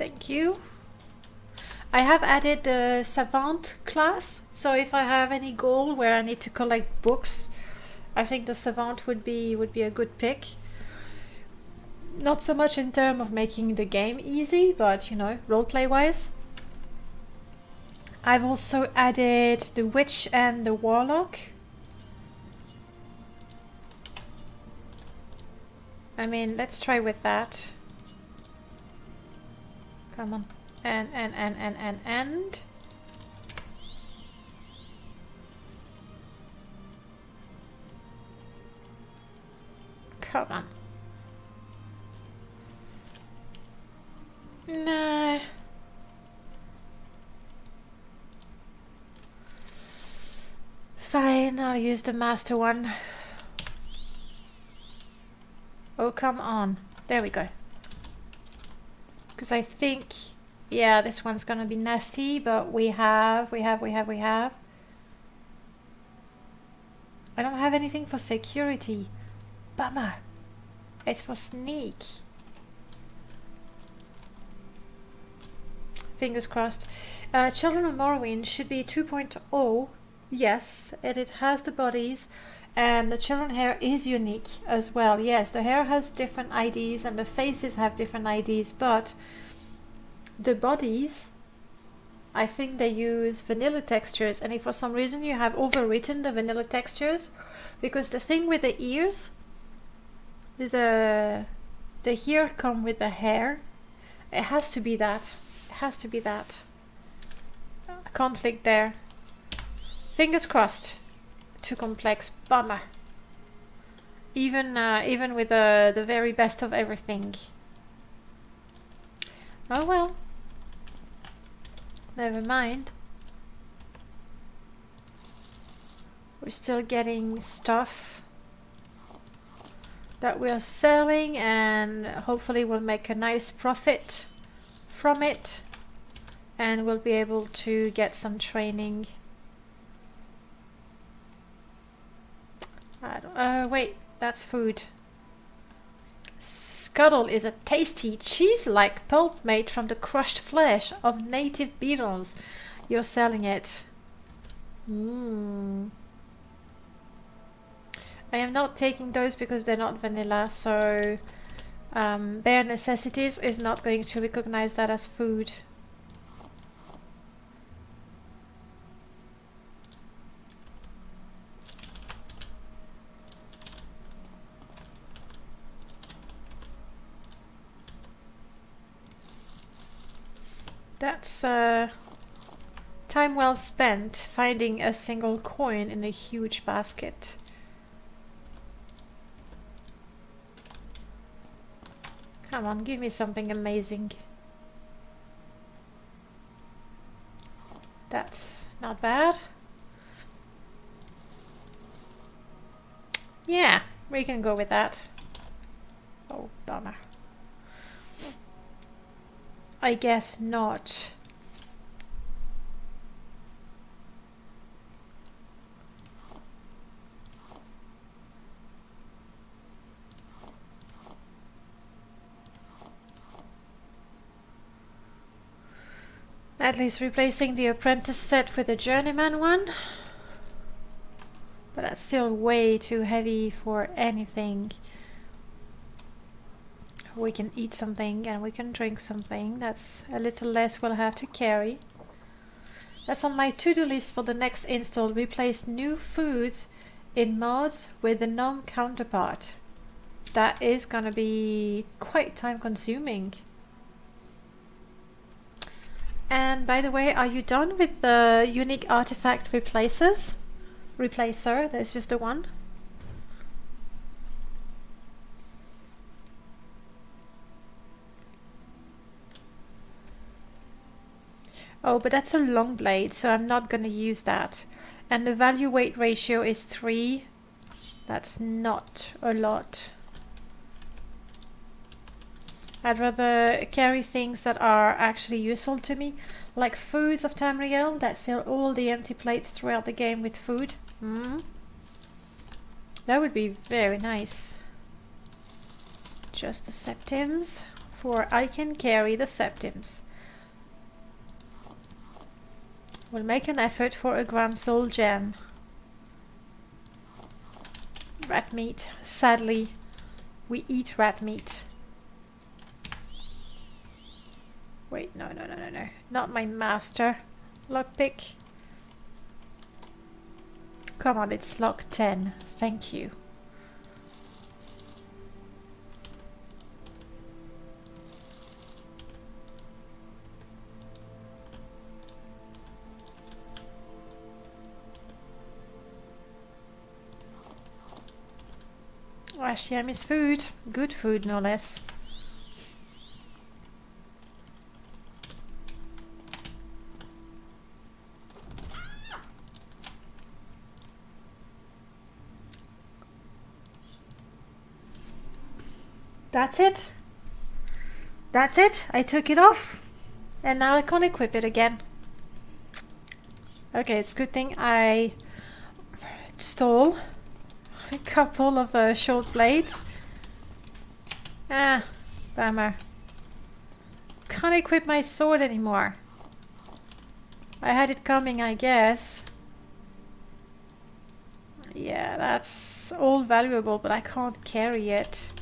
Thank you. I have added the Savant class, so if I have any goal where I need to collect books, I think the Savant would be a good pick. Not so much in terms of making the game easy, but you know, roleplay wise. I've also added the Witch and the Warlock. I mean, let's try with that. Come on. And. Come on. Nah. Fine, I'll use the master one. Oh, come on. There we go. Because I think, yeah, this one's gonna be nasty, but we have. I don't have anything for security. Bummer. It's for sneak. Fingers crossed. Children of Morrowind should be 2.0. Yes, and it has the bodies. And the children hair is unique as well. Yes, the hair has different IDs and the faces have different IDs, but the bodies, I think they use vanilla textures, and if for some reason you have overwritten the vanilla textures, because the thing with the ears, the ear come with the hair, it has to be that. It has to be that. Conflict there. Fingers crossed. Too complex. Bummer. Even with the very best of everything. Oh well. Never mind. We're still getting stuff that we're selling, and hopefully we'll make a nice profit from it, and we'll be able to get some training. Wait, that's food. Scuttle is a tasty cheese-like pulp made from the crushed flesh of native beetles. You're selling it. I am not taking those because they're not vanilla, so Bare Necessities is not going to recognize that as food. That's time well spent finding a single coin in a huge basket. Come on, give me something amazing. That's not bad. Yeah, we can go with that. Oh, bummer. I guess not. At least replacing the apprentice set with a journeyman one. But that's still way too heavy for anything. We can eat something and we can drink something. That's a little less we'll have to carry. That's on my to-do list for the next install. Replace new foods in mods with the gnome counterpart. That is gonna be quite time consuming. And by the way, are you done with the unique artifact replacers? Replacer, there's just the one. Oh, but that's a long blade, so I'm not going to use that. And the value weight ratio is 3. That's not a lot. I'd rather carry things that are actually useful to me, like foods of Tamriel that fill all the empty plates throughout the game with food. That would be very nice. Just the septims for I can carry the septims. We'll make an effort for a Grand Soul gem. Rat meat. Sadly, we eat rat meat. Wait, no. Not my master. Lockpick. Come on, it's lock 10. Thank you. Ashiam is food. Good food, no less. That's it. That's it. I took it off. And now I can't equip it again. Okay, it's a good thing I stole a couple of short blades. Ah, bummer. Can't equip my sword anymore. I had it coming, I guess. Yeah, that's all valuable, but I can't carry it.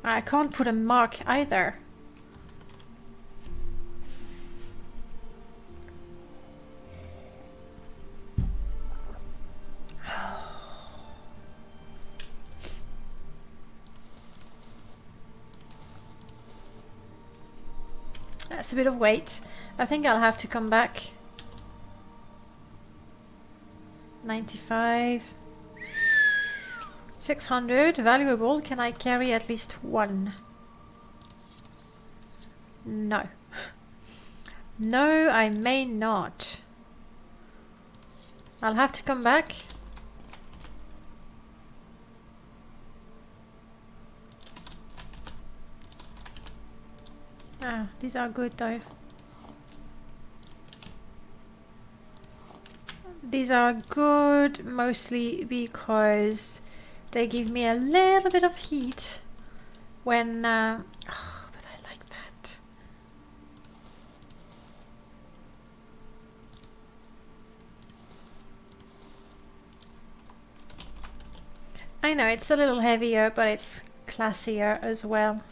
I can't put a mark either. That's a bit of weight. I think I'll have to come back. 95. 600. Valuable. Can I carry at least one? No. No, I may not. I'll have to come back. Ah, these are good though. These are good mostly because they give me a little bit of heat when... oh, but I like that. I know it's a little heavier, but it's classier as well.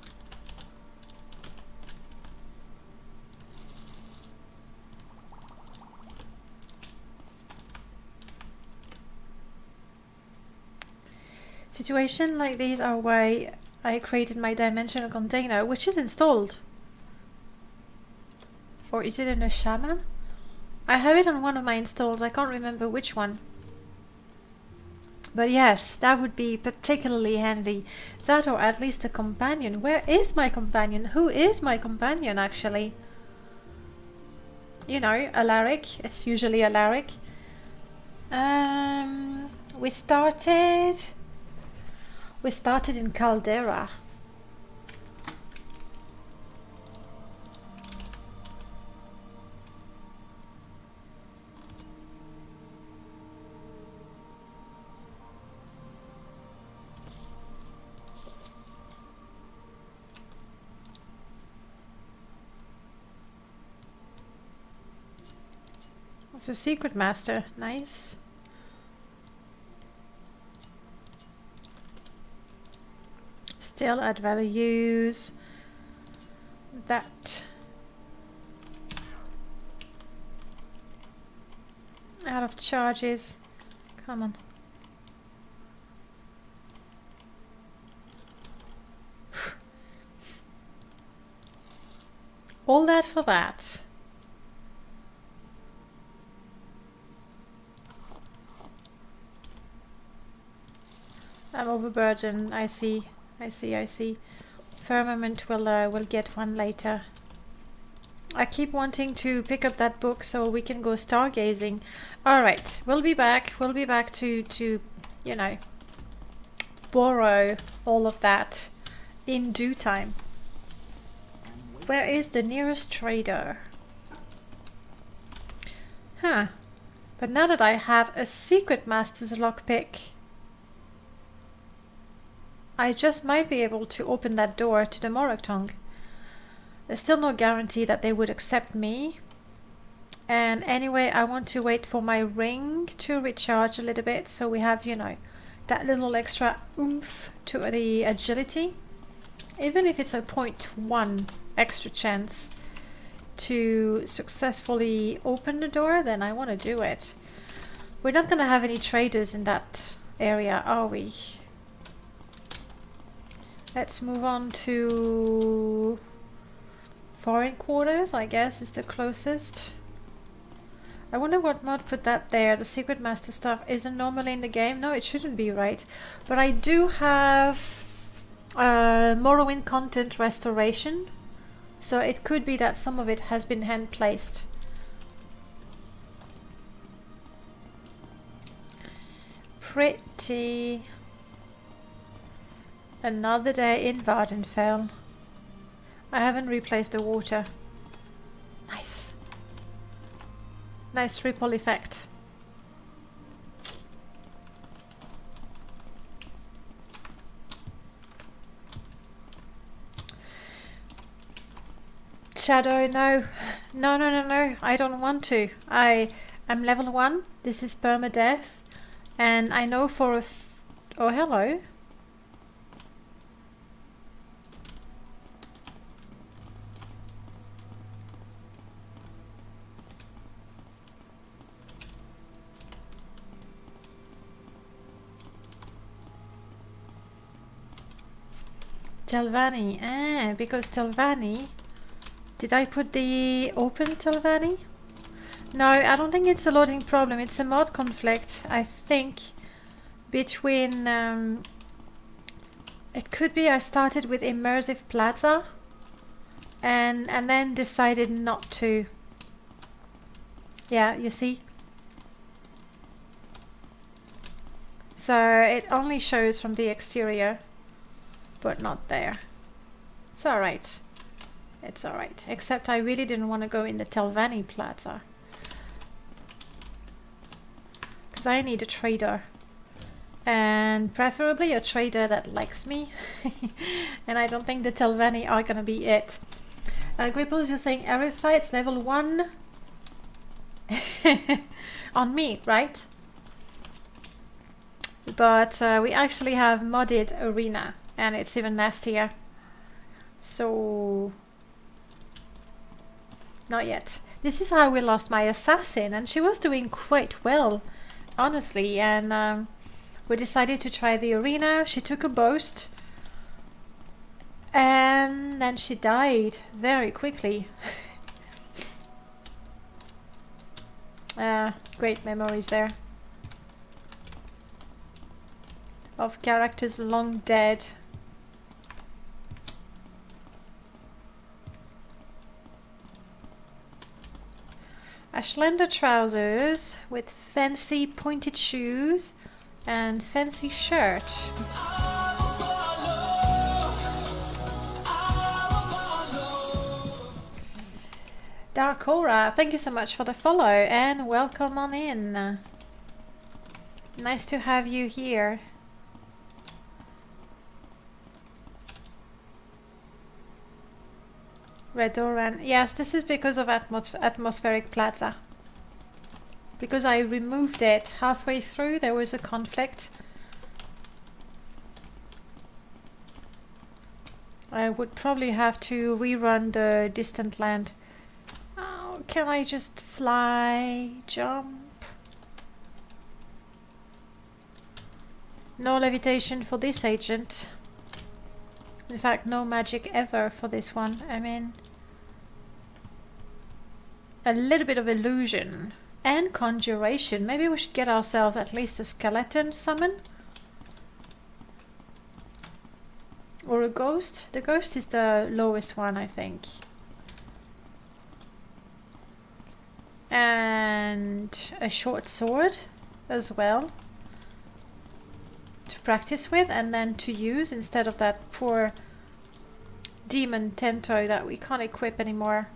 Situation like these are why I created my dimensional container, which is installed. Or is it in a shaman? I have it on one of my installs, I can't remember which one. But yes, that would be particularly handy. That or at least a companion. Where is my companion? Who is my companion actually? You know, Alaric. It's usually Alaric. We started in Caldera. It's a secret master. Nice. Still add values. That. Out of charges. Come on. All that for that. I'm overburdened. I see. Firmament will get one later. I keep wanting to pick up that book so we can go stargazing. All right, we'll be back. We'll be back to you know, borrow all of that in due time. Where is the nearest trader? Huh. But now that I have a secret master's lockpick, I just might be able to open that door to the Morrowind. There's still no guarantee that they would accept me. And anyway, I want to wait for my ring to recharge a little bit, so we have, you know, that little extra oomph to the agility. Even if it's a 0.1 extra chance to successfully open the door, then I want to do it. We're not going to have any traders in that area, are we? Let's move on to foreign quarters, I guess, is the closest. I wonder what mod put that there. The secret master stuff isn't normally in the game. No, it shouldn't be, right? But I do have Morrowind content restoration. So it could be that some of it has been hand placed. Pretty. Another day in Vardenfell. I haven't replaced the water. Nice. Nice ripple effect. Shadow, no. No. I don't want to. I am level 1. This is Perma-death. And I know for a... oh, hello. Telvanni, because Telvanni... Did I put the open Telvanni? No, I don't think it's a loading problem. It's a mod conflict, I think, between... it could be I started with Immersive Plaza and then decided not to. Yeah, you see? So it only shows from the exterior, but not there. It's alright. It's alright. Except I really didn't want to go in the Telvanni Plaza. Because I need a trader. And preferably a trader that likes me. And I don't think the Telvanni are going to be it. Gripples, you're saying Erify, it's level 1. On me, right? But we actually have modded Arena. And it's even nastier. So... not yet. This is how we lost my assassin, and she was doing quite well, honestly, and we decided to try the arena. She took a boast, and then she died very quickly. Great memories there. Of characters long dead. Ashlender trousers with fancy pointed shoes and fancy shirt. Darkora, thank you so much for the follow and welcome on in. Nice to have you here. Redoran. Yes, this is because of Atmospheric Plaza. Because I removed it halfway through, there was a conflict. I would probably have to rerun the Distant Land. Oh, can I just fly? Jump? No levitation for this agent. In fact, no magic ever for this one. I mean, a little bit of illusion and conjuration. Maybe we should get ourselves at least a skeleton summon. Or a ghost. The ghost is the lowest one, I think. And a short sword as well. To practice with and then to use instead of that poor demon Tento that we can't equip anymore.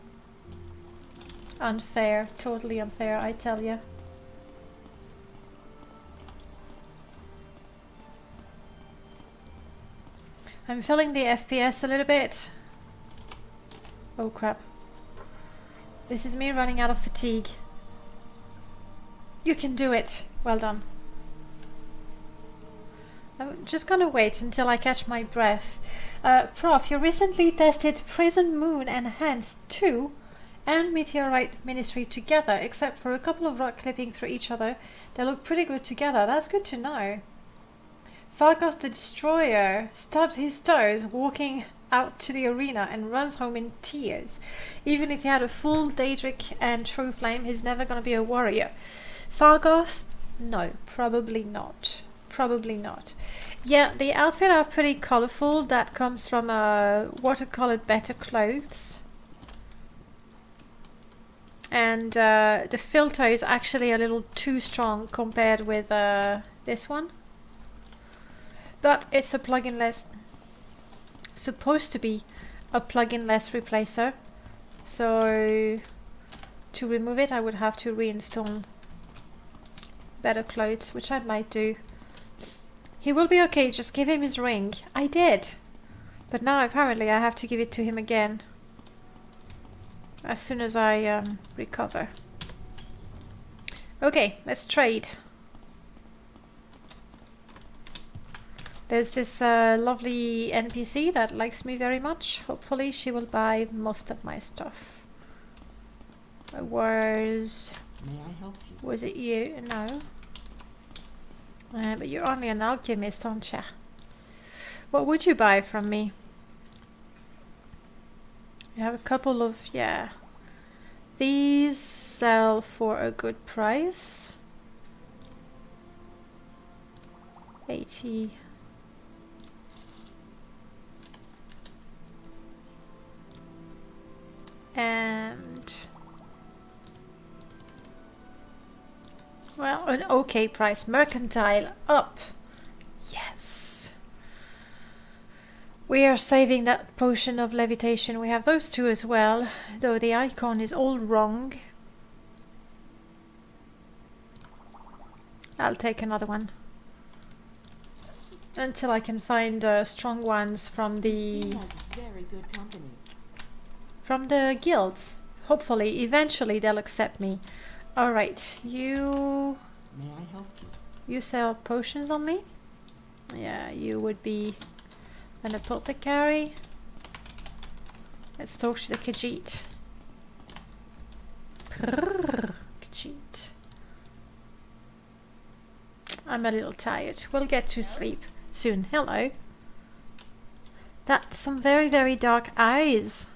Unfair, totally unfair, I tell you. I'm feeling the FPS a little bit. Oh crap. This is me running out of fatigue. You can do it. Well done. I'm just gonna wait until I catch my breath. Prof, you recently tested Prison Moon Enhanced 2 and Meteorite Ministry together, except for a couple of rock clipping through each other. They look pretty good together. That's good to know. Fargoth the Destroyer stubs his toes walking out to the arena and runs home in tears. Even if he had a full Daedric and True Flame, he's never going to be a warrior. Fargoth? No, probably not. Probably not. Yeah, the outfit are pretty colourful. That comes from watercoloured better clothes. And the filter is actually a little too strong compared with this one. But it's a plugin-less, supposed to be a plugin-less replacer. So to remove it, I would have to reinstall better clothes, which I might do. He will be okay, just give him his ring. I did. But now apparently I have to give it to him again. As soon as I recover. Okay, let's trade. There's this lovely NPC that likes me very much. Hopefully she will buy most of my stuff. May I help you? Was it you? No. But you're only an alchemist, aren't you? What would you buy from me? You have a couple of, yeah. These sell for a good price. 80. And well, an okay price. Mercantile up. Yes. We are saving that potion of levitation. We have those two as well, though the icon is all wrong. I'll take another one until I can find strong ones from the very good company. From the guilds. Hopefully, eventually they'll accept me. Alright, you... May I help you? You sell potions only? Yeah, you would be an apothecary. Let's talk to the Khajiit. Khajiit. I'm a little tired. We'll get to sleep soon. Hello. That's some very, very dark eyes.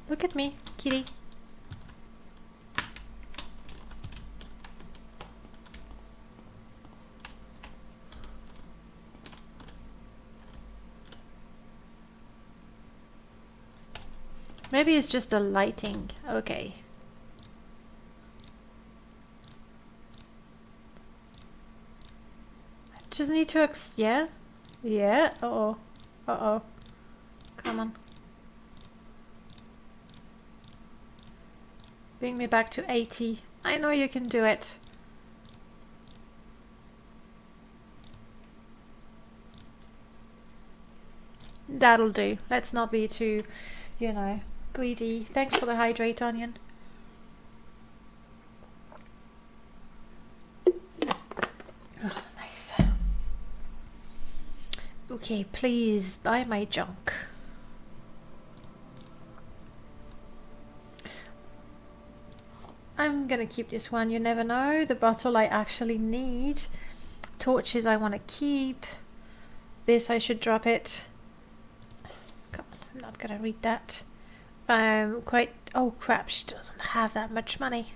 Look at me, kitty. Maybe it's just the lighting. Okay. I just need to yeah? Yeah? Uh-oh. Uh-oh. Come on. Bring me back to 80. I know you can do it. That'll do. Let's not be too, you know, greedy. Thanks for the hydrate, Onion. Oh, nice. Okay, please buy my junk. I'm gonna keep this one, you never know. The bottle I actually need. Torches I want to keep. This I should drop it. Come on, I'm not gonna read that. Oh crap, she doesn't have that much money.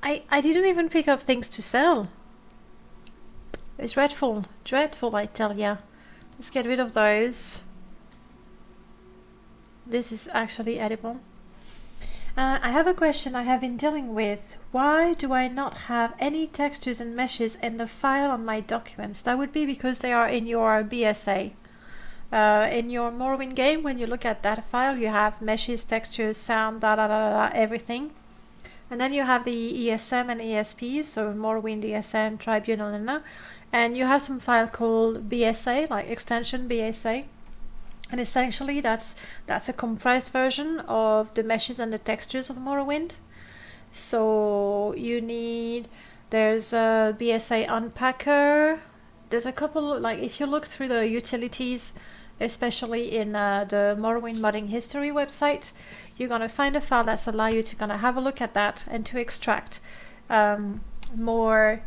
I didn't even pick up things to sell. It's dreadful. Dreadful, I tell ya. Let's get rid of those. This is actually edible. I have a question I have been dealing with. Why do I not have any textures and meshes in the file on my documents? That would be because they are in your BSA. In your Morrowind game, when you look at data file, you have meshes, textures, sound, everything. And then you have the ESM and ESP, so Morrowind, ESM, Tribunal, and you have some file called BSA, like extension BSA. And essentially that's a compressed version of the meshes and the textures of Morrowind. So there's a BSA unpacker. There's a couple, like if you look through the utilities, especially in the Morrowind modding history website, you're going to find a file that's allow you to kind of have a look at that and to extract more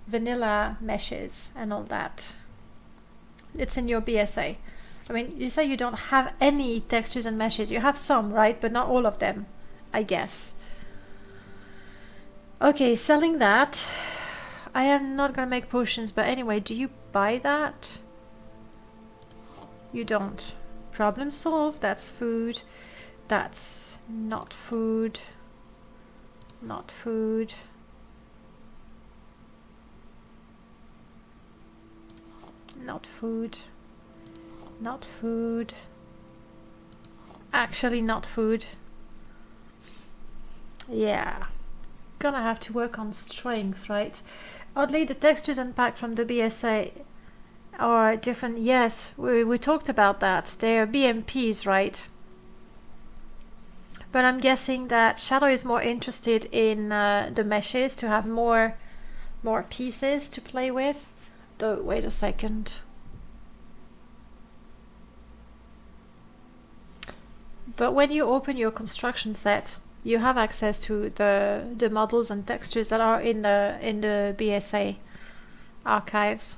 vanilla meshes and all that. It's in your BSA. I mean, you say you don't have any textures and meshes. You have some, right? But not all of them, I guess. Okay, selling that. I am not going to make potions, but anyway, do you buy that? You don't. Problem solved. That's food. That's not food. Not food. Not food. Not food. Actually not food. Yeah. Gonna have to work on strength, right? Oddly, the textures unpacked from the BSA are different. Yes, we talked about that. They're BMPs, right? But I'm guessing that Shadow is more interested in the meshes to have more pieces to play with. Though, wait a second. But when you open your construction set, you have access to the models and textures that are in the BSA archives.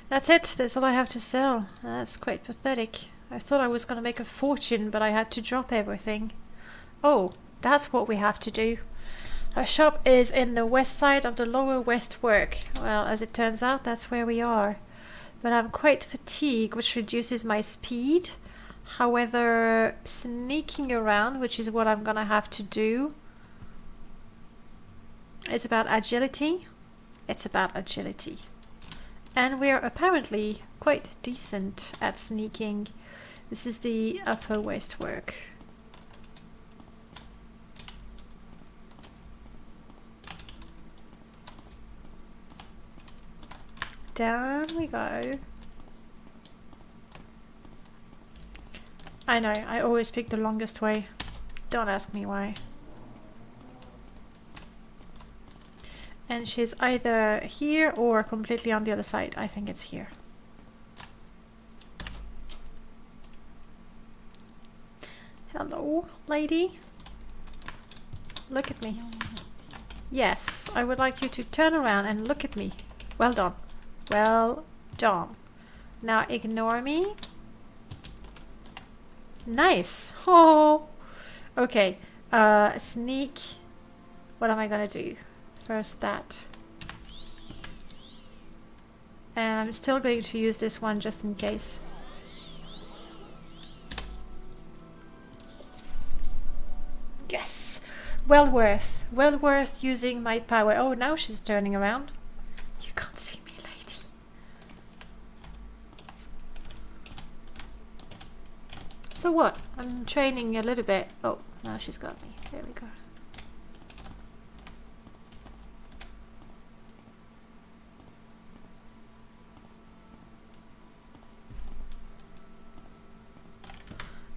That's it. That's all I have to sell. That's quite pathetic. I thought I was going to make a fortune, but I had to drop everything. Oh, that's what we have to do. Our shop is in the west side of the lower west work. Well, as it turns out, that's where we are. But I'm quite fatigued, which reduces my speed. However, sneaking around, which is what I'm gonna have to do, it's about agility. It's about agility. And we're apparently quite decent at sneaking. This is the upper west work. Down we go. I know, I always pick the longest way. Don't ask me why. And she's either here or completely on the other side. I think it's here. Hello, lady. Look at me. Yes, I would like you to turn around and look at me. Well done. Well done. Now ignore me. Nice. Oh. Okay. Sneak. What am I gonna do? First that. And I'm still going to use this one just in case. Yes. Well worth using my power. Oh, now she's turning around. You can't see me, lady. So what? I'm training a little bit. Oh, now she's got me. There we go.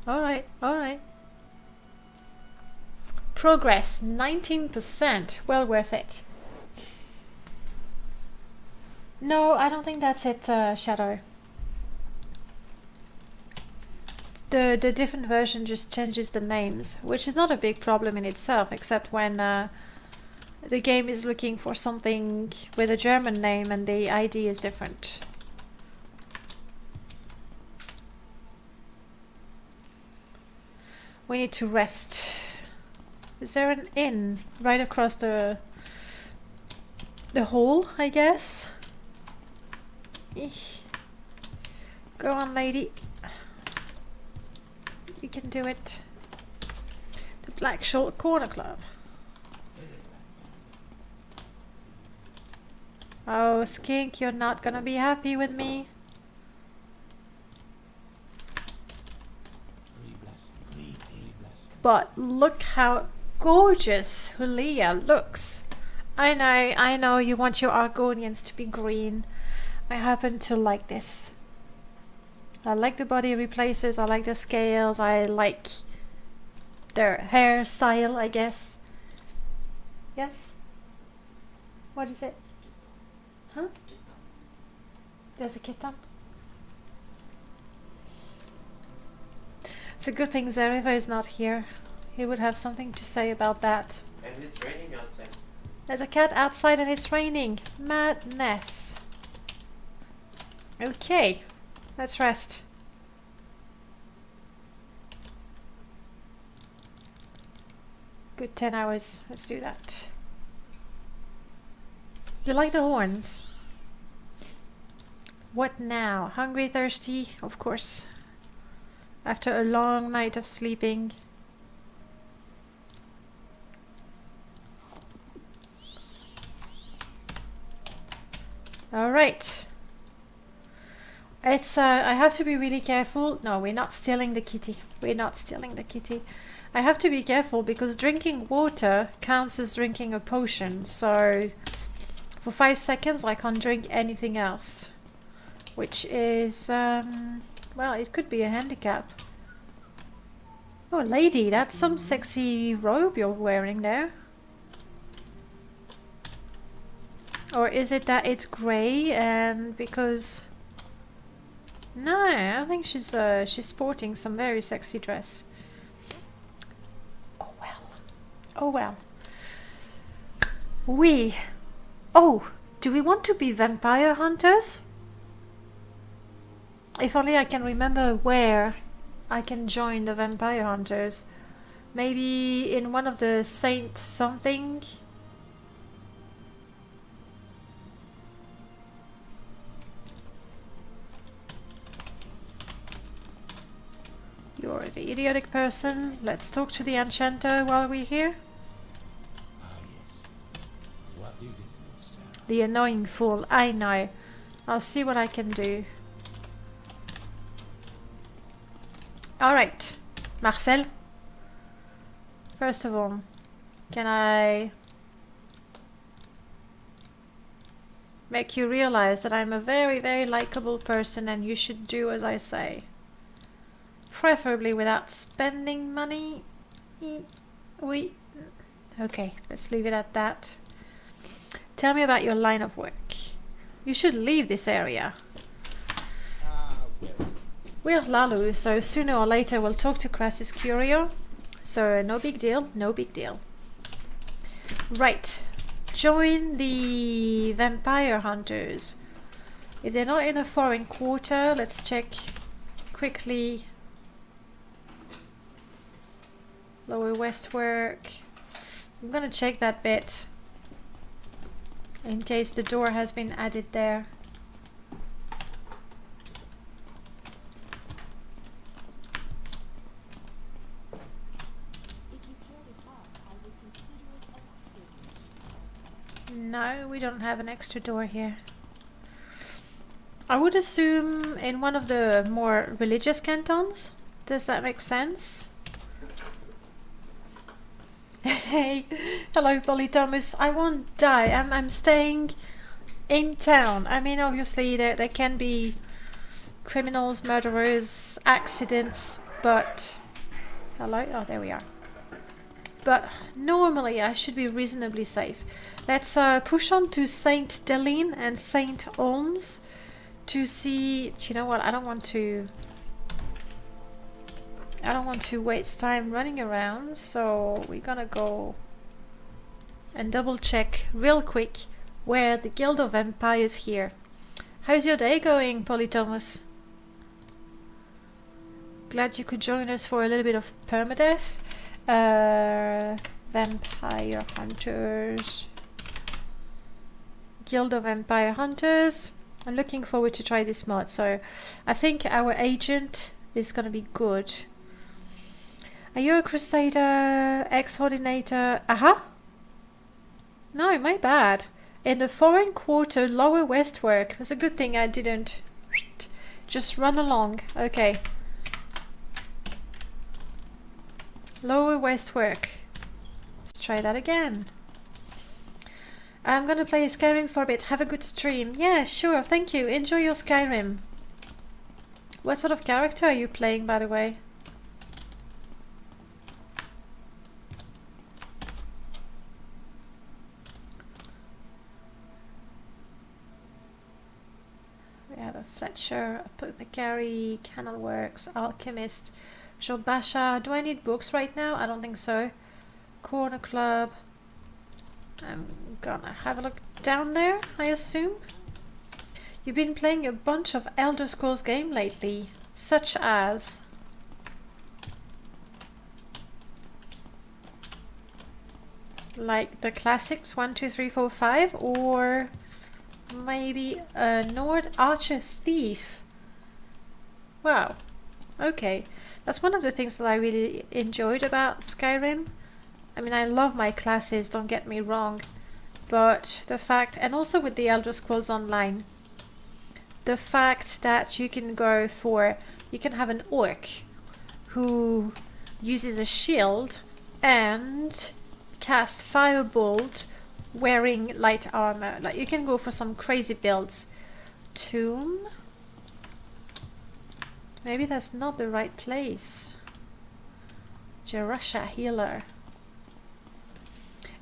Alright, alright. Progress, 19%. Well worth it. No, I don't think that's it, Shadow. The different version just changes the names, which is not a big problem in itself, except when the game is looking for something with a German name and the ID is different. We need to rest. Is there an inn right across the hall, I guess? Eesh. Go on, lady. You can do it. The Black Short Corner Club. Oh, Skink, you're not gonna be happy with me. but look how gorgeous Hulia looks. I know you want your Argonians to be green. I happen to like this. I like the body replacers, I like the scales, I like their hairstyle, I guess. Yes? What is it? Huh? There's a kitten. It's a good thing Zeriva is not here. He would have something to say about that. And it's raining outside. There's a cat outside and it's raining. Madness. Okay, let's rest. Good 10 hours. Let's do that. You like the horns? What now? Hungry, thirsty? Of course. After a long night of sleeping. Alright. It's I have to be really careful. No, we're not stealing the kitty. We're not stealing the kitty. I have to be careful because drinking water counts as drinking a potion. So for 5 seconds I can't drink anything else. Which is well, it could be a handicap. Oh lady, that's some sexy robe you're wearing there. Or is it that it's grey and because... No, I think she's sporting some very sexy dress. Oh well. Oh well. Oh, do we want to be vampire hunters? If only I can remember where I can join the vampire hunters. Maybe in one of the Saint something. You're the idiotic person. Let's talk to the enchanter while we're here. Ah, yes. What is it, sir? The annoying fool. I know. I'll see what I can do. Alright. Marcel. First of all, can I make you realize that I'm a very, very likable person and you should do as I say? Preferably without spending money. Okay, let's leave it at that. Tell me about your line of work. You should leave this area. We're Lalu, so sooner or later we'll talk to Crassus Curio. So no big deal, no big deal. Right. Join the vampire hunters. If they're not in a foreign quarter, let's check quickly. Lower Westwork. I'm gonna check that bit in case the door has been added there. No, we don't have an extra door here. I would assume in one of the more religious cantons. Does that make sense? Hey, hello Polytomus. I won't die. I'm staying in town. I mean, obviously there can be criminals, murderers, accidents, but... Hello? Oh, there we are. But normally I should be reasonably safe. Let's push on to Saint Deline and Saint Olms to see... Do you know what? I don't want to waste time running around, so we're gonna go and double check real quick where the Guild of Vampires here. How's your day going, Polytomus? Glad you could join us for a little bit of permadeath. Vampire Hunters. Guild of Vampire Hunters. I'm looking forward to try this mod, so I think our agent is gonna be good. Are you a Crusader, ex-Ordinator? Aha! No, my bad. In the foreign quarter, Lower Westwork. It was a good thing I didn't just run along. Okay. Lower waste work. Let's try that again. I'm gonna play Skyrim for a bit. Have a good stream. Yeah, sure. Thank you. Enjoy your Skyrim. What sort of character are you playing, by the way? We have a Fletcher, Apothecary, Canal Works, Alchemist, Jobasha. Do I need books right now? I don't think so. Corner Club. I'm gonna have a look down there, I assume. You've been playing a bunch of Elder Scrolls game lately, such as... like the classics 1, 2, 3, 4, 5, or maybe a Nord Archer Thief. Wow, okay. That's one of the things that I really enjoyed about Skyrim. I mean, I love my classes, don't get me wrong, but the fact, and also with the Elder Scrolls Online, the fact that you can go for, you can have an orc who uses a shield and cast firebolt wearing light armor. Like, you can go for some crazy builds. Tomb? Maybe that's not the right place. Jerusha Healer.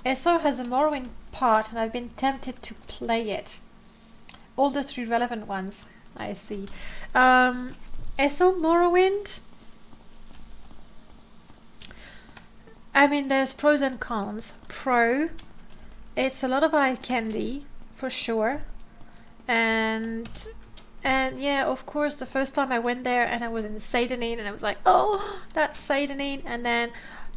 ESO has a Morrowind part and I've been tempted to play it. All the 3 relevant ones, I see. ESO Morrowind? I mean, there's pros and cons. Pro, it's a lot of eye candy, for sure. And yeah, of course, the first time I went there and I was in Seydanine and I was like, oh, that's Seydanine. And then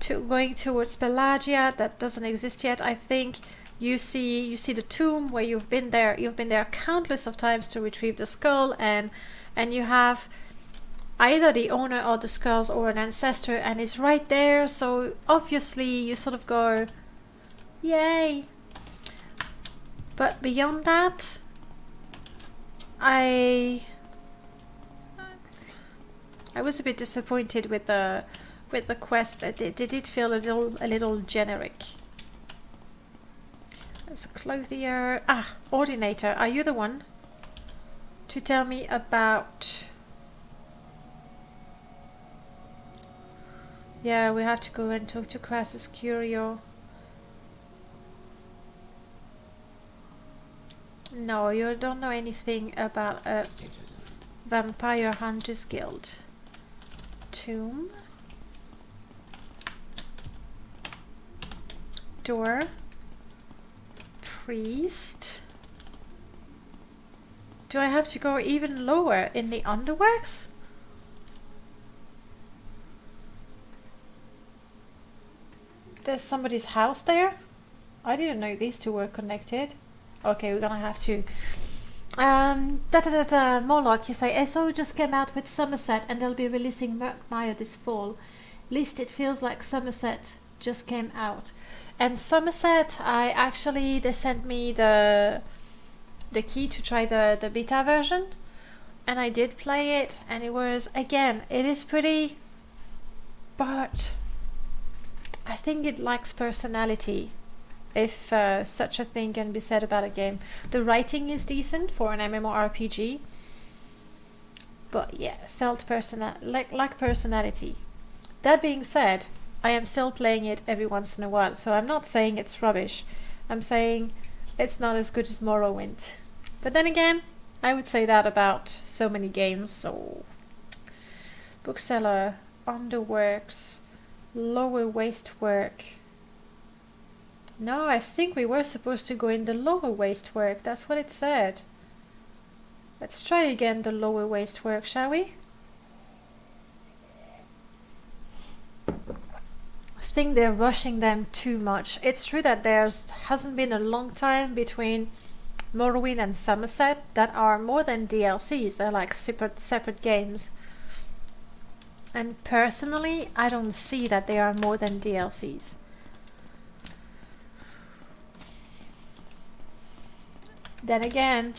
going towards Pelagia, that doesn't exist yet. I think you see the tomb where you've been there countless of times to retrieve the skull, and you have either the owner of the skulls or an ancestor, and it's right there, so obviously you sort of go, yay. But beyond that, I was a bit disappointed with the quest. It did feel a little generic. There's a clothier. Ordinator. Are you the one to tell me about? Yeah, we have to go and talk to Crassus Curio. No, you don't know anything about a Vampire Hunters Guild. Tomb. Door. Priest. Do I have to go even lower in the underworks? There's somebody's house there? I didn't know these two were connected. Okay, we're gonna have to. Morlock, you say ESO just came out with Somerset and they'll be releasing Murkmire this fall. Least it feels like Somerset just came out. And Somerset, they sent me the key to try the beta version, and I did play it, and it was, again, it is pretty, but I think it lacks personality, if such a thing can be said about a game. The writing is decent for an MMORPG, but yeah, felt lack personality. That being said, I am still playing it every once in a while, so I'm not saying it's rubbish. I'm saying it's not as good as Morrowind. But then again, I would say that about so many games, so... Bookseller, Underworks, Lower Waste Work. No, I think we were supposed to go in the Lower Waste Work. That's what it said. Let's try again the Lower Waste Work, shall we? I think they're rushing them too much. It's true that hasn't been a long time between Morrowind and Somerset that are more than DLCs. They're like separate games. And personally, I don't see that they are more than DLCs. Then again,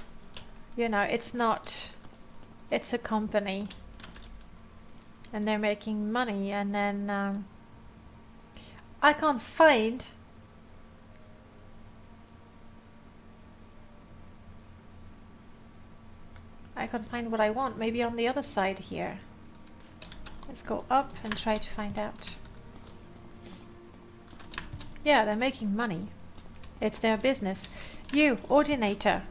you know, it's a company. And they're making money, and then I can't find... what I want. Maybe on the other side here. Let's go up and try to find out. Yeah, they're making money. It's their business. You, Ordinator.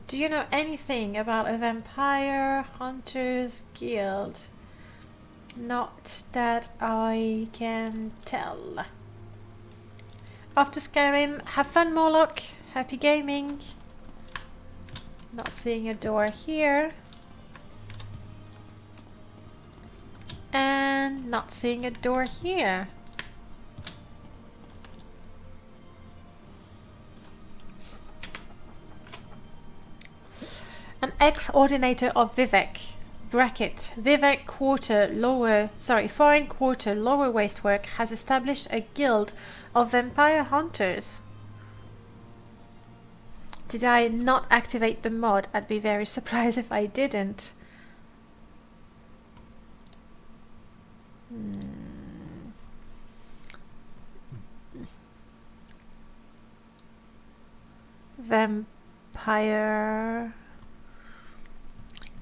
Do you know anything about a Vampire Hunters Guild? Not that I can tell. After Skyrim, have fun, Morlock. Happy gaming. Not seeing a door here. And not seeing a door here. An ex-ordinator of Vivek, bracket, Vivek Quarter Lower, Foreign Quarter Lower Wastework has established a guild of vampire hunters. Did I not activate the mod? I'd be very surprised if I didn't. Vampire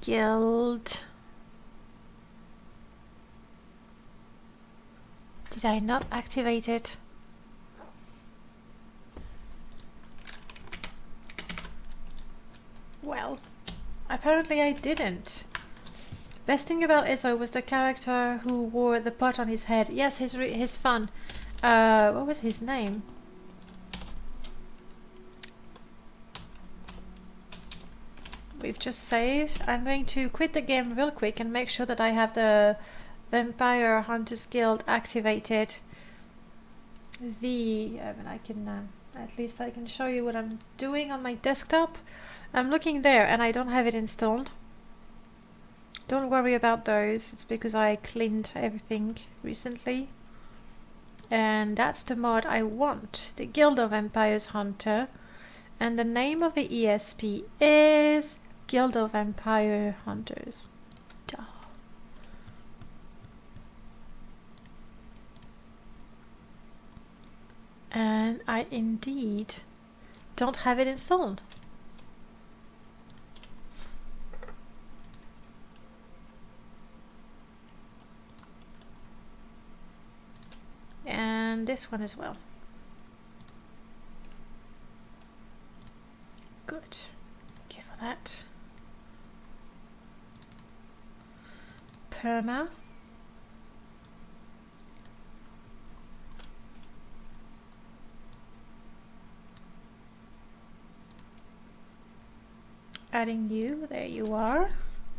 Guild. Did I not activate it? Well, apparently I didn't. Best thing about Izzo was the character who wore the pot on his head. Yes, his fun. What was his name? We've just saved. I'm going to quit the game real quick and make sure that I have the Vampire Hunters Guild activated. I can at least I can show you what I'm doing on my desktop. I'm looking there and I don't have it installed. Don't worry about those. It's because I cleaned everything recently. And that's the mod I want. The Guild of Vampires Hunter. And the name of the ESP is Guild of Vampire Hunters. Duh. And I indeed don't have it installed. And this one as well. Good. Thank you for that. Perma. Adding you, there you are.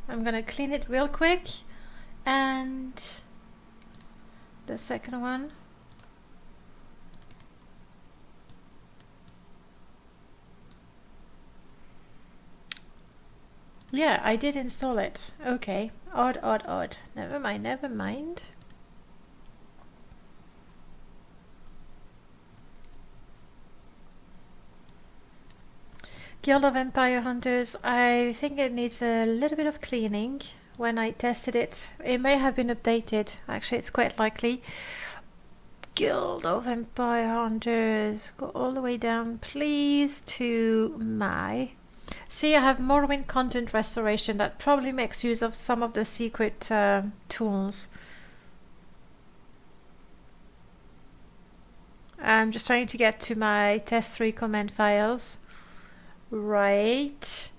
I'm gonna clean it real quick. And the second one. Yeah, I did install it. Okay. Odd, odd, odd. Never mind, never mind. Guild of Empire Hunters. I think it needs a little bit of cleaning. When I tested it, it may have been updated. Actually, it's quite likely. Guild of Empire Hunters. Go all the way down, please, to my... See, I have Morrowind content restoration. That probably makes use of some of the secret tools. I'm just trying to get to my test3 command files. Right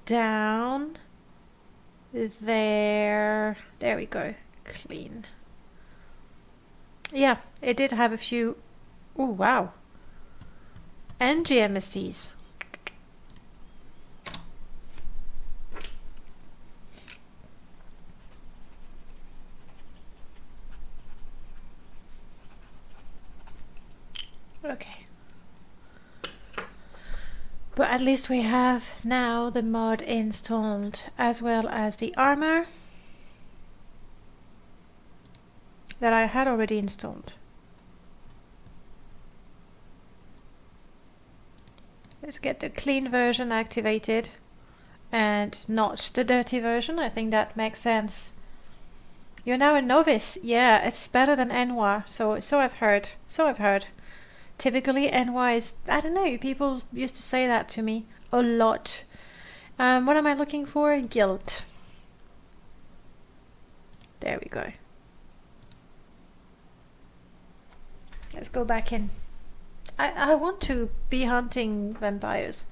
down there. There we go. Clean. Yeah, it did have a few. Oh, wow. And GMSTs. Okay. But at least we have now the mod installed, as well as the armor that I had already installed. Let's get the clean version activated and not the dirty version. I think that makes sense. You're now a novice. Yeah, it's better than Enwa. So I've heard. So I've heard. Typically, Enwa is, I don't know, people used to say that to me a lot. What am I looking for? Guild. There we go. Let's go back in. I want to be hunting vampires.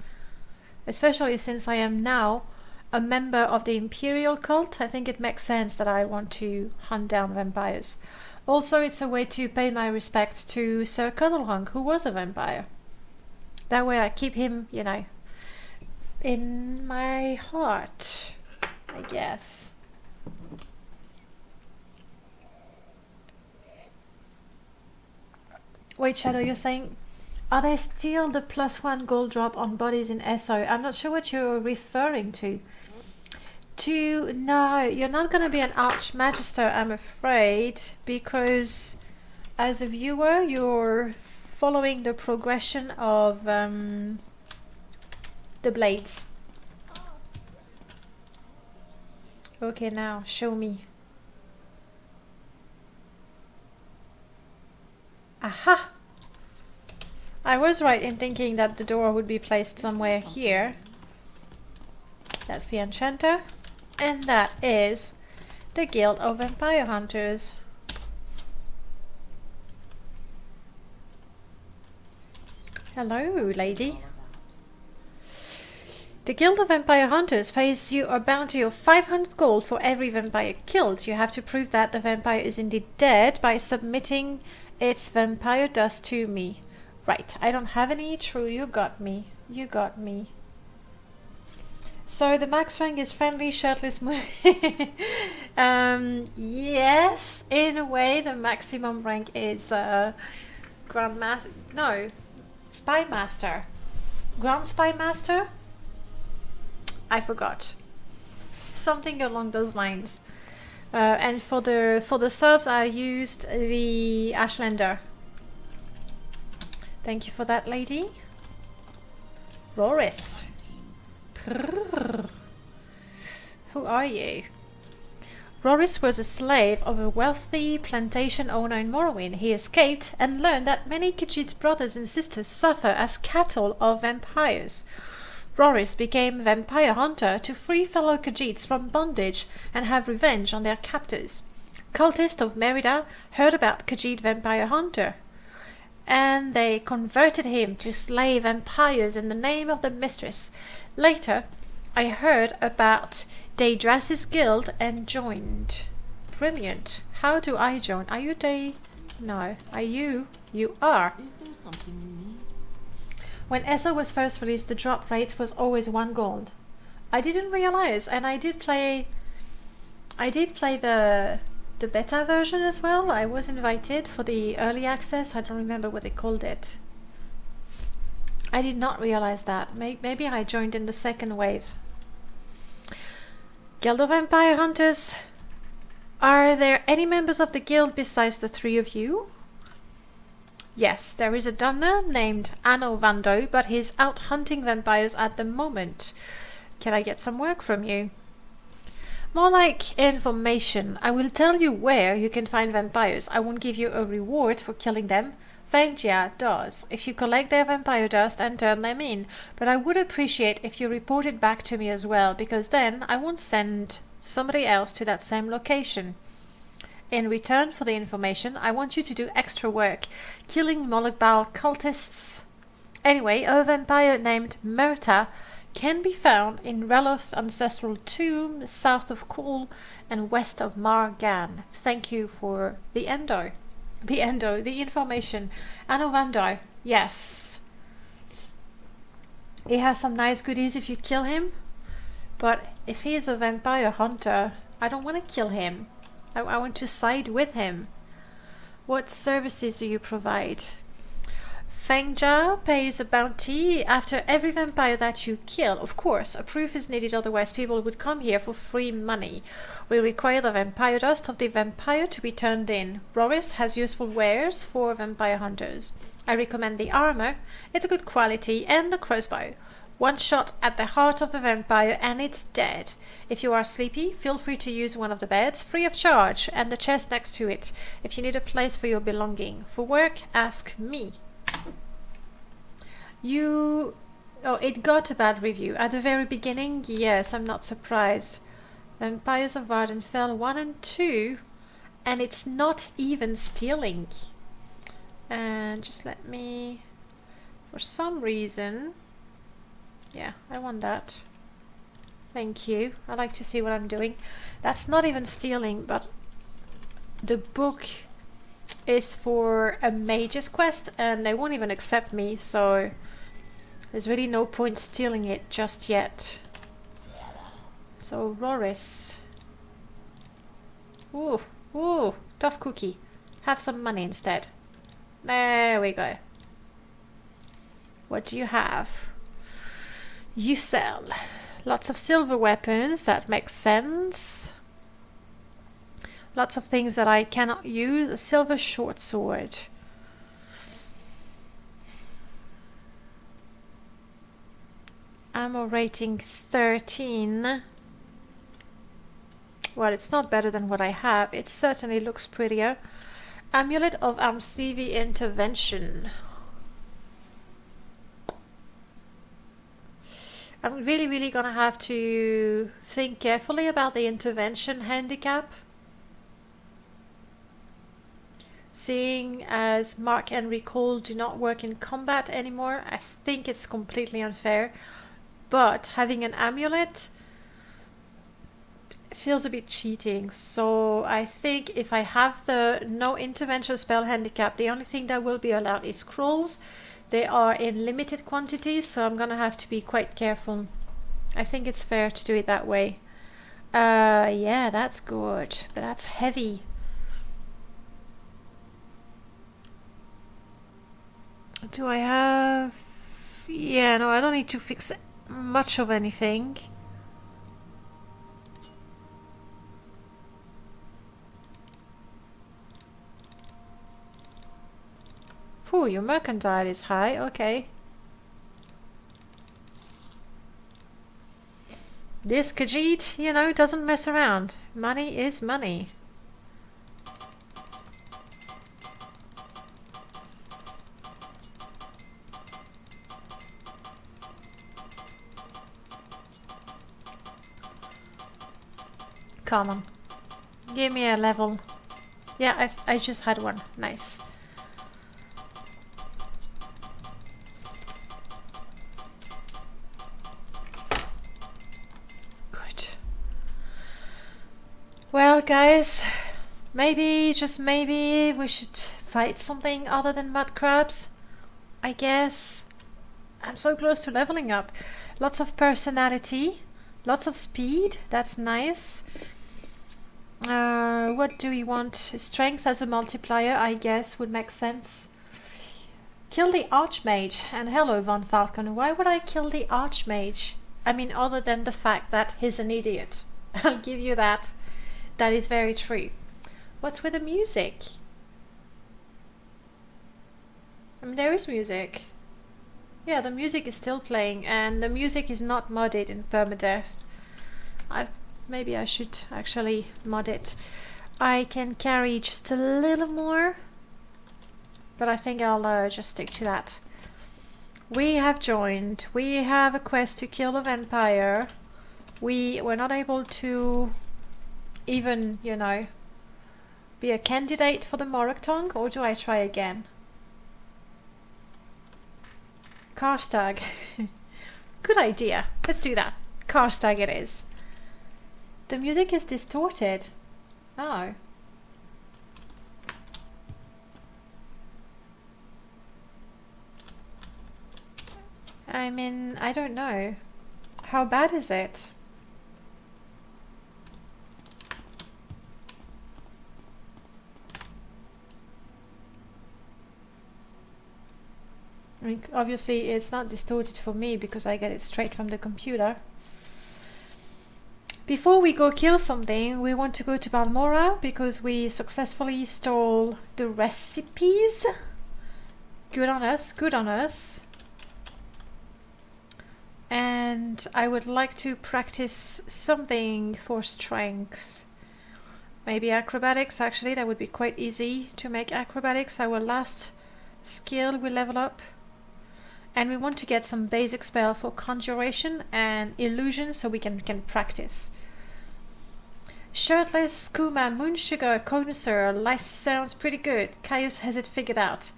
Especially since I am now a member of the Imperial cult. I think it makes sense that I want to hunt down vampires. Also, it's a way to pay my respect to Sir Cuddlehunk, who was a vampire. That way I keep him, you know, in my heart, I guess. Wait, Shadow, you're saying, are they still the +1 gold drop on bodies in SO? I'm not sure what you're referring to. No, you're not going to be an Archmagister, I'm afraid, because as a viewer, you're following the progression of the blades. Okay, now, show me. Aha! I was right in thinking that the door would be placed somewhere here. That's the enchanter. And that is the Guild of Vampire Hunters. Hello, lady. The Guild of Vampire Hunters pays you a bounty of 500 gold for every vampire killed. You have to prove that the vampire is indeed dead by submitting its vampire dust to me. Right, I don't have any. True, you got me. You got me. So the max rank is friendly, shirtless. Yes, in a way, the maximum rank is Grandmaster. No, Spy Master. Grand Spy Master. I forgot. Something along those lines. And for the subs, I used the Ashlander. Thank you for that, lady. Roris. Who are you? Roris was a slave of a wealthy plantation owner in Morrowind. He escaped and learned that many Khajiit's brothers and sisters suffer as cattle of vampires. Roris became vampire hunter to free fellow Khajiits from bondage and have revenge on their captors. Cultists of Merida heard about Khajiit vampire hunter, and they converted him to slay vampires in the name of the mistress. Later, I heard about Daydras's guild and joined. Brilliant. How do I join? Are you Day? No. Are you? You are. Is there something you need? When ESO was first released, the drop rate was always 1 gold. I didn't realize, and I did play the beta version as well. I was invited for the early access. I don't remember what they called it. I did not realize that. Maybe I joined in the second wave. Guild of Vampire Hunters. Are there any members of the guild besides the 3 of you? Yes, there is a Dunner named Anno Vando, but he's out hunting vampires at the moment. Can I get some work from you? More like information. I will tell you where you can find vampires. I won't give you a reward for killing them. Fengia does, if you collect their vampire dust and turn them in, but I would appreciate if you report it back to me as well, because then I won't send somebody else to that same location. In return for the information, I want you to do extra work, killing Mologbal cultists. Anyway, a vampire named Murta can be found in Reloth's ancestral tomb, south of Kul and west of Margan. Thank you for the endo. The information. Anovandar, yes. He has some nice goodies if you kill him. But if he is a vampire hunter, I don't want to kill him. I want to side with him. What services do you provide? Fengja pays a bounty after every vampire that you kill. Of course, a proof is needed, otherwise people would come here for free money. We require the vampire dust of the vampire to be turned in. Roris has useful wares for vampire hunters. I recommend the armor. It's a good quality, and the crossbow. One shot at the heart of the vampire and it's dead. If you are sleepy, feel free to use one of the beds, free of charge, and the chest next to it, if you need a place for your belonging. For work, ask me. Oh, it got a bad review. At the very beginning, yes, I'm not surprised. Vampires of Vardenfell 1 and 2, and it's not even stealing. And just let me... For some reason... Yeah, I want that. Thank you. I like to see what I'm doing. That's not even stealing, but the book is for a mage's quest and they won't even accept me, so there's really no point stealing it just yet. So Roris. Ooh, tough cookie. Have some money instead. There we go. What do you have? You sell. Lots of silver weapons, that makes sense. Lots of things that I cannot use. A silver short sword. Ammo rating 13. Well, it's not better than what I have. It certainly looks prettier. Amulet of Amstevie Intervention. I'm really gonna have to think carefully about the intervention handicap. Seeing as Mark and Recall do not work in combat anymore, I think it's completely unfair. But having an amulet feels a bit cheating, so I think if I have the no intervention spell handicap, the only thing that will be allowed is scrolls. They are in limited quantities, so I'm gonna have to be quite careful. I think it's fair to do it that way. Yeah, that's good, but that's heavy. Do I have... Yeah, no, I don't need to fix much of anything. Ooh, your mercantile is high, okay. This Khajiit, you know, doesn't mess around. Money is money. Come on. Give me a level. Yeah, I just had one. Nice. Well, guys, maybe, just maybe, we should fight something other than mud crabs. I guess. I'm so close to leveling up. Lots of personality, lots of speed, that's nice. What do we want? Strength as a multiplier, I guess, would make sense. Kill the Archmage. And hello, Von Falcon. Why would I kill the Archmage? I mean, other than the fact that he's an idiot. I'll give you that. That is very true. What's with the music? I mean, there is music. Yeah, the music is still playing, and the music is not modded in Perma-death. Maybe I should actually mod it. I can carry just a little more, but I think I'll just stick to that. We have joined. We have a quest to kill a vampire. We were not able to even, you know, be a candidate for the Morrowind, or do I try again? Karstag. Good idea. Let's do that. Karstag it is. The music is distorted. Oh. I mean, I don't know. How bad is it? I mean, obviously it's not distorted for me because I get it straight from the computer. Before we go kill something, we want to go to Balmora because we successfully stole the recipes. Good on us, good on us. And I would like to practice something for strength. Maybe acrobatics, actually, that would be quite easy to make acrobatics. Our last skill we level up. And we want to get some basic spell for conjuration and illusion so we can practice. Shirtless, Kuma, moon sugar, connoisseur, life sounds pretty good. Caius has it figured out.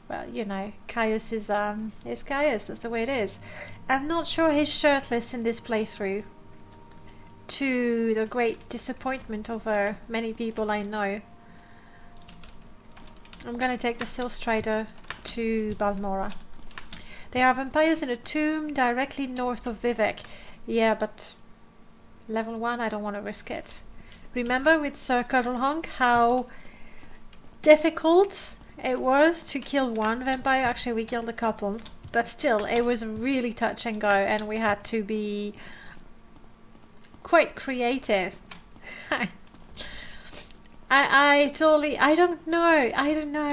Well, you know, Caius is Caius, that's the way it is. I'm not sure he's shirtless in this playthrough. To the great disappointment of many people I know. I'm gonna take the Silstrider to Balmora. There are vampires in a tomb directly north of Vivek. Yeah, but level 1, I don't want to risk it. Remember with Sir Cuddlehonk how difficult it was to kill one vampire? Actually, we killed a couple. But still, it was really touch and go, and we had to be quite creative. I don't know.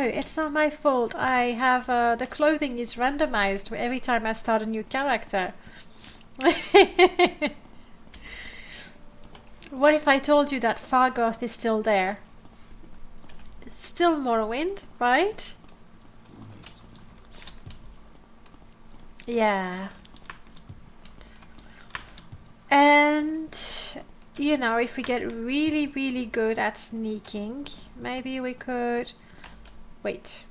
It's not my fault. I have, the clothing is randomized every time I start a new character. What if I told you that Fargoth is still there? It's still Morrowind, right? Yeah. And, you know, if we get really, really good at sneaking, maybe we could... Wait.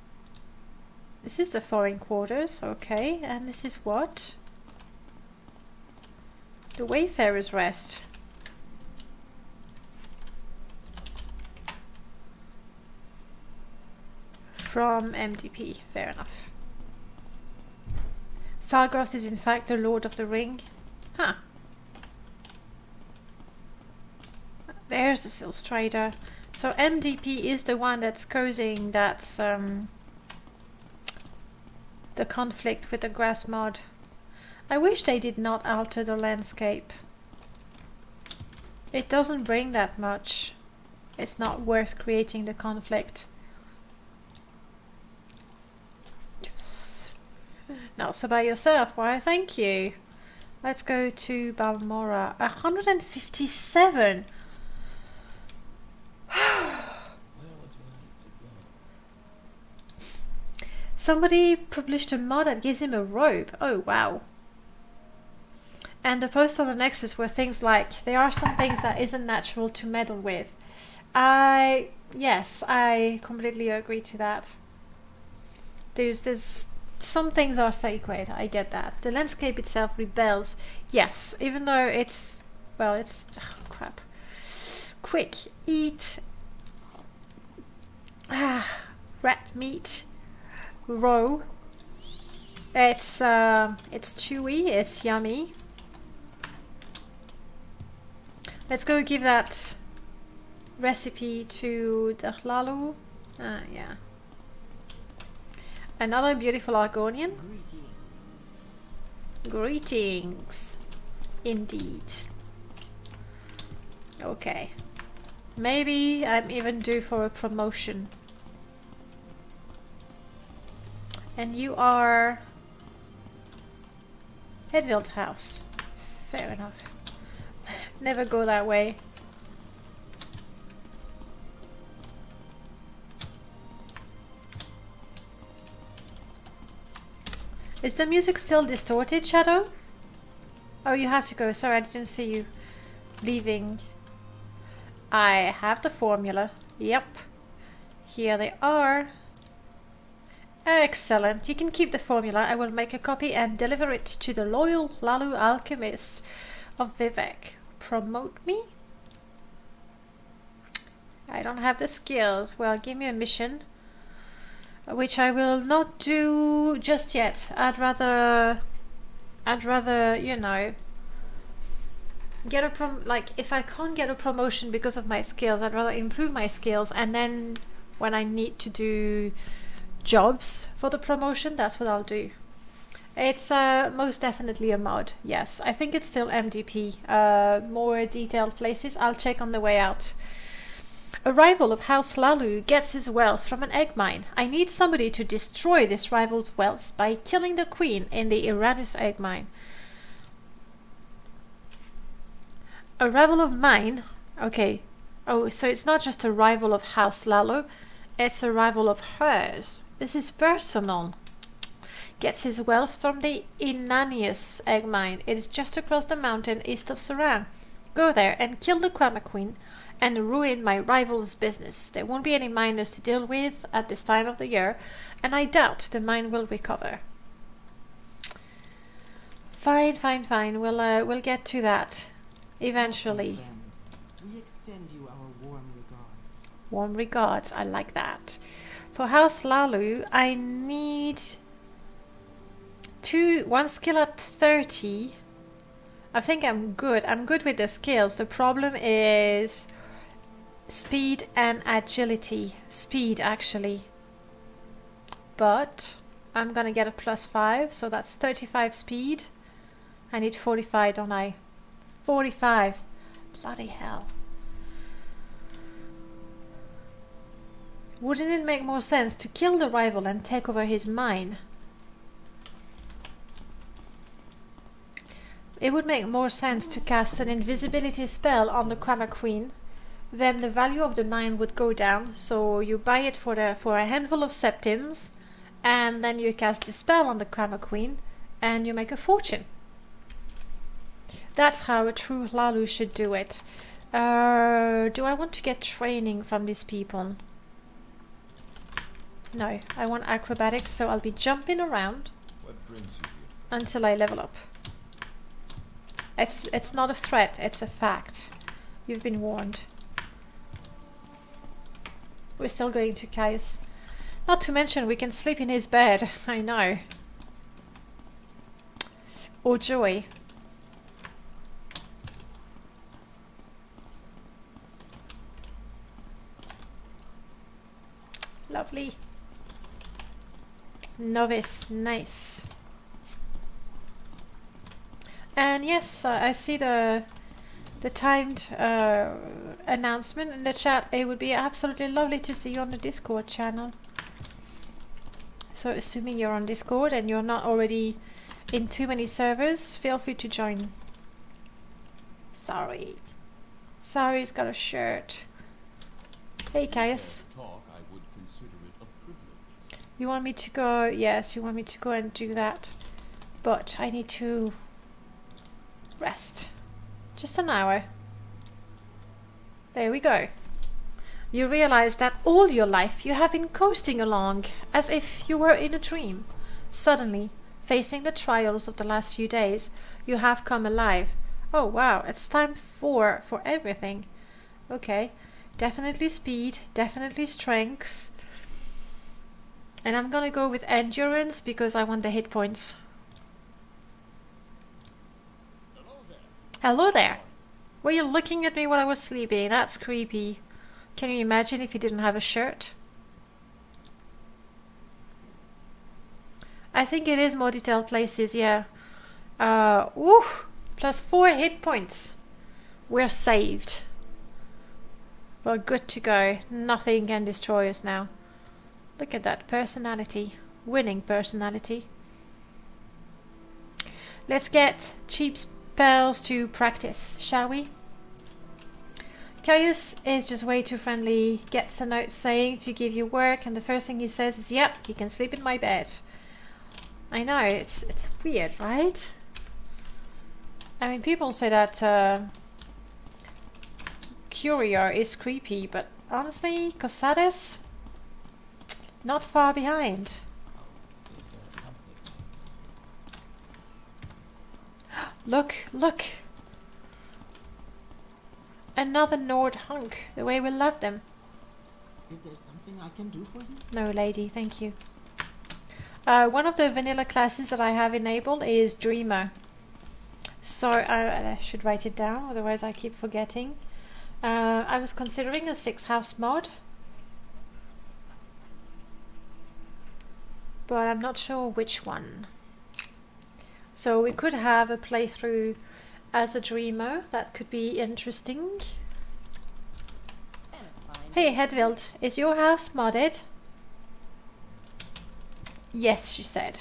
This is the foreign quarters, okay. And this is what? The Wayfarer's Rest. From MDP, fair enough. Fargoth is in fact the Lord of the Ring. Huh. There's the Silstrider. So MDP is the one that's causing that the conflict with the grass mod. I wish they did not alter the landscape. It doesn't bring that much. It's not worth creating the conflict. Not so by yourself, why thank you. Let's go to Balmora. 157! Somebody published a mod that gives him a robe. Oh wow. And the posts on the Nexus were things like, there are some things that isn't natural to meddle with. Yes, I completely agree to that. There's some things are sacred, I get that. The landscape itself rebels, yes, even though it's, well, it's, oh, crap. Quick, eat, rat meat, raw. It's chewy, it's yummy. Let's go give that recipe to the Hlalu. Yeah. Another beautiful Argonian. Greetings. Indeed. Okay. Maybe I'm even due for a promotion. And you are Hedvild House. Fair enough. Never go that way. Is the music still distorted, Shadow? Oh, you have to go. Sorry, I didn't see you leaving. I have the formula. Yep. Here they are. Excellent. You can keep the formula. I will make a copy and deliver it to the loyal Hlalu alchemist of Vivek. Promote me? I don't have the skills. Well, give me a mission. Which I will not do just yet. I'd rather, you know, get a if I can't get a promotion because of my skills, I'd rather improve my skills, and then when I need to do jobs for the promotion, that's what I'll do. It's most definitely a mod, yes. I think it's still MDP. More detailed places, I'll check on the way out. A rival of House Hlalu gets his wealth from an egg mine. I need somebody to destroy this rival's wealth by killing the queen in the Iranus egg mine. A rival of mine? Okay. Oh, so it's not just a rival of House Lalo, it's a rival of hers. This is personal. Gets his wealth from the Inanius egg mine. It is just across the mountain east of Saran. Go there and kill the Quama Queen and ruin my rival's business. There won't be any miners to deal with at this time of the year, and I doubt the mine will recover. Fine, fine, fine. We'll get to that eventually. We extend you our warm regards. Warm regards. I like that. For House Lalu, I need one skill at 30. I think I'm good. I'm good with the skills. The problem is speed and agility. Speed, actually. But I'm gonna get a +5, so that's 35 speed. I need 45, don't I? 45. Bloody hell. Wouldn't it make more sense to kill the rival and take over his mine? It would make more sense to cast an invisibility spell on the Quama Queen. Then the value of the mine would go down, so you buy it for a handful of septims, and then you cast the spell on the Quama Queen, and you make a fortune. That's how a true Lalu should do it. Do I want to get training from these people? No, I want acrobatics, so I'll be jumping around until I level up. It's not a threat, it's a fact. You've been warned. We're still going to Caius. Not to mention we can sleep in his bed. I know. Oh joy. Lovely. Novice, nice. And yes, I see the timed announcement in the chat. It would be absolutely lovely to see you on the Discord channel. So assuming you're on Discord and you're not already in too many servers, feel free to join. Sorry. Sorry's got a shirt. Hey Caius. You want me to go? Yes, you want me to go and do that. But I need to rest. Just an hour. There we go. You realize that all your life you have been coasting along as if you were in a dream. Suddenly, facing the trials of the last few days, you have come alive. Oh wow, it's time for everything. Okay, definitely speed, definitely strength. And I'm gonna go with endurance because I want the hit points. Hello there. Were you looking at me while I was sleeping? That's creepy. Can you imagine if he didn't have a shirt? I think it is more detailed places, yeah. Woo! +4 hit points. We're saved. We're good to go. Nothing can destroy us now. Look at that personality. Winning personality. Let's get cheap spells to practice, shall we? Caius is just way too friendly. Gets a note saying to give you work, and the first thing he says is, yep, you can sleep in my bed. I know, it's weird, right? I mean, people say that Courier is creepy, but honestly, Cosades, not far behind. Look, look! Another Nord hunk, the way we love them. Is there something I can do for you? No, lady, thank you. One of the vanilla classes that I have enabled is Dreamer. So I should write it down, otherwise I keep forgetting. I was considering a 6-house mod, but I'm not sure which one. So we could have a playthrough as a Dreamer. That could be interesting. Hey Hedvild, is your house modded? Yes, she said.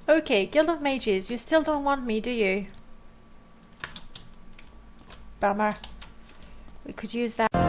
Okay, Guild of Mages, you still don't want me, do you? Bummer. We could use that.